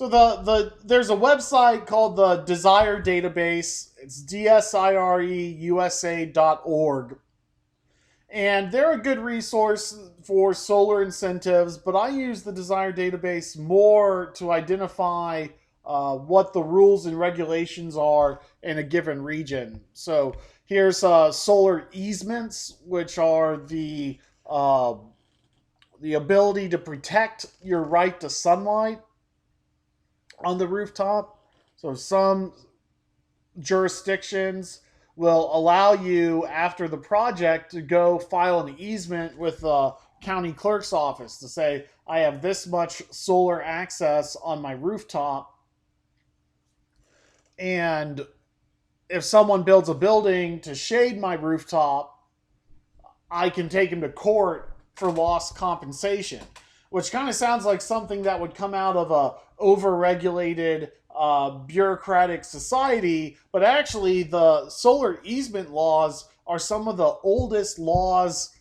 So there's a website called the Desire Database. It's DSIREUSA.org. And they're a good resource for solar incentives, but I use the Desire Database more to identify what the rules and regulations are in a given region. So here's solar easements, which are uh, the ability to protect your right to sunlight on the rooftop. So some jurisdictions will allow you after the project to go file an easement with the county clerk's office to say, I have this much solar access on my rooftop. And if someone builds a building to shade my rooftop, I can take him to court for lost compensation, which kind of sounds like something that would come out of a overregulated bureaucratic society. But actually, the solar easement laws are some of the oldest laws,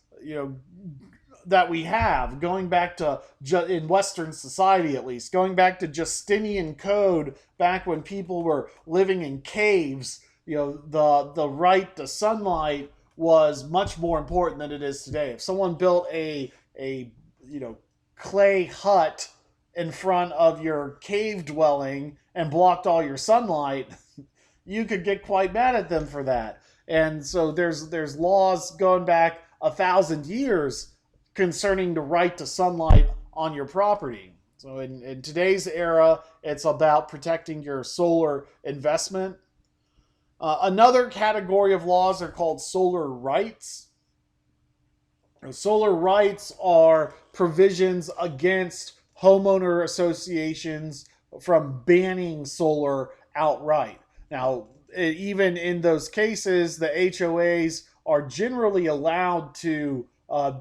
that we have, going back to in Western society, at least going back to Justinian code, back when people were living in caves. The right to sunlight was much more important than it is today. If someone built a clay hut in front of your cave dwelling and blocked all your sunlight, you could get quite mad at them for that. And so there's laws going back 1,000 years concerning the right to sunlight on your property. So in today's era, it's about protecting your solar investment. Another category of laws are called solar rights. Solar rights are provisions against homeowner associations from banning solar outright. Now, even in those cases, the HOAs are generally allowed to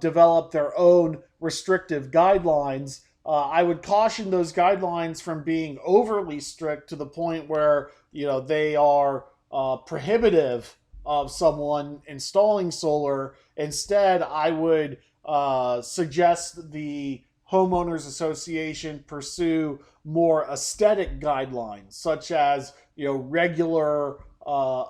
develop their own restrictive guidelines. I would caution those guidelines from being overly strict to the point where they are prohibitive of someone installing solar. Instead, I would suggest the homeowners association pursue more aesthetic guidelines, such as regular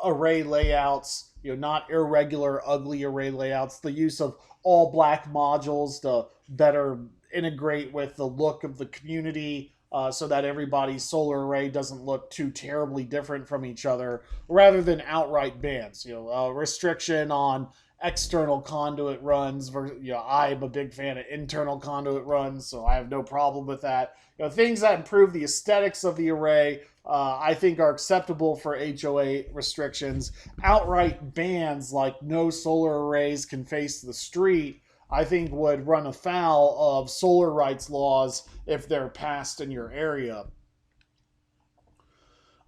array layouts, not irregular, ugly array layouts. The use of all black modules to better integrate with the look of the community, so that everybody's solar array doesn't look too terribly different from each other, rather than outright bans. Restriction on external conduit runs. I'm a big fan of internal conduit runs, so I have no problem with that. Things that improve the aesthetics of the array, I think are acceptable for HOA restrictions. Outright bans like no solar arrays can face the street, I think would run afoul of solar rights laws if they're passed in your area.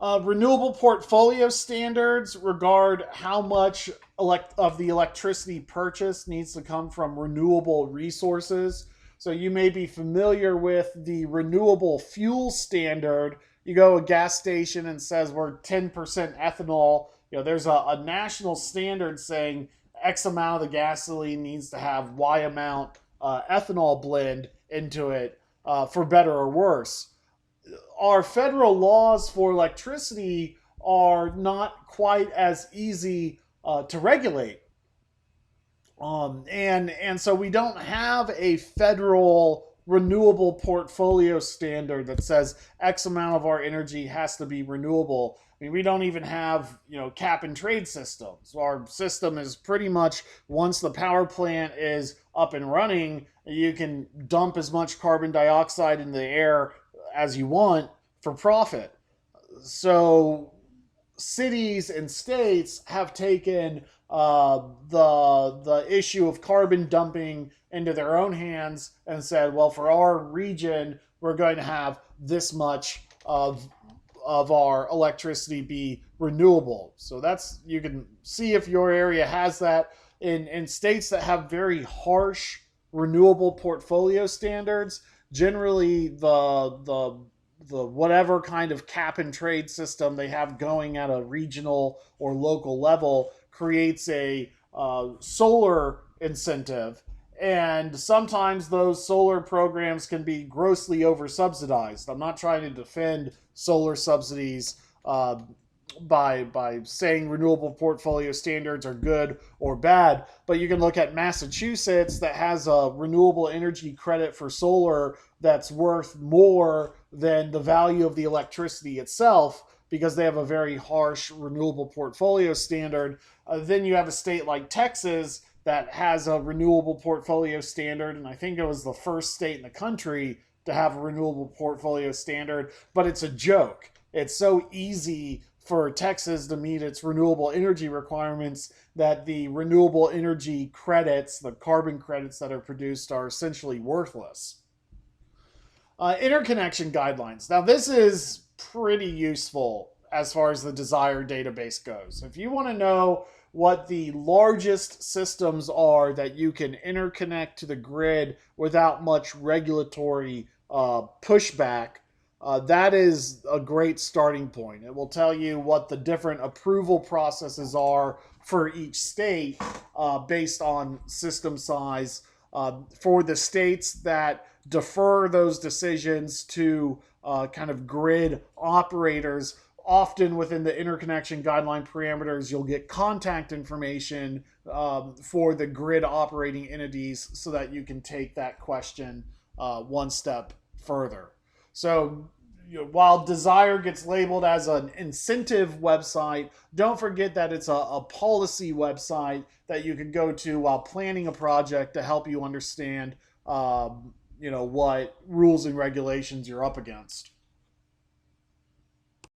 Renewable portfolio standards regard how much of the electricity purchase needs to come from renewable resources. So you may be familiar with the renewable fuel standard. You go to a gas station and it says we're 10% ethanol. There's a national standard saying X amount of the gasoline needs to have Y amount ethanol blend into it, for better or worse. Our federal laws for electricity are not quite as easy to regulate. And so we don't have a federal renewable portfolio standard that says X amount of our energy has to be renewable. I mean, we don't even have, cap and trade systems. Our system is pretty much, once the power plant is up and running, you can dump as much carbon dioxide in the air as you want for profit. So cities and states have taken the issue of carbon dumping into their own hands and said, well, for our region, we're going to have this much of our electricity be renewable. So that's, you can see if your area has that. In states that have very harsh renewable portfolio standards, generally the whatever kind of cap and trade system they have going at a regional or local level creates a solar incentive. And sometimes those solar programs can be grossly over subsidized. I'm not trying to defend solar subsidies by saying renewable portfolio standards are good or bad, but you can look at Massachusetts that has a renewable energy credit for solar that's worth more than the value of the electricity itself because they have a very harsh renewable portfolio standard. Then you have a state like Texas that has a renewable portfolio standard, and I think it was the first state in the country to have a renewable portfolio standard, but it's a joke. It's so easy for Texas to meet its renewable energy requirements that the renewable energy credits, the carbon credits that are produced, are essentially worthless. Interconnection guidelines. Now, this is pretty useful as far as the Desire database goes. If you want to know what the largest systems are that you can interconnect to the grid without much regulatory pushback, that is a great starting point. It will tell you what the different approval processes are for each state based on system size. For the states that defer those decisions to kind of grid operators, often within the interconnection guideline parameters, you'll get contact information for the grid operating entities so that you can take that question one step further. So, while Desire gets labeled as an incentive website, don't forget that it's a policy website that you can go to while planning a project to help you understand, what rules and regulations you're up against.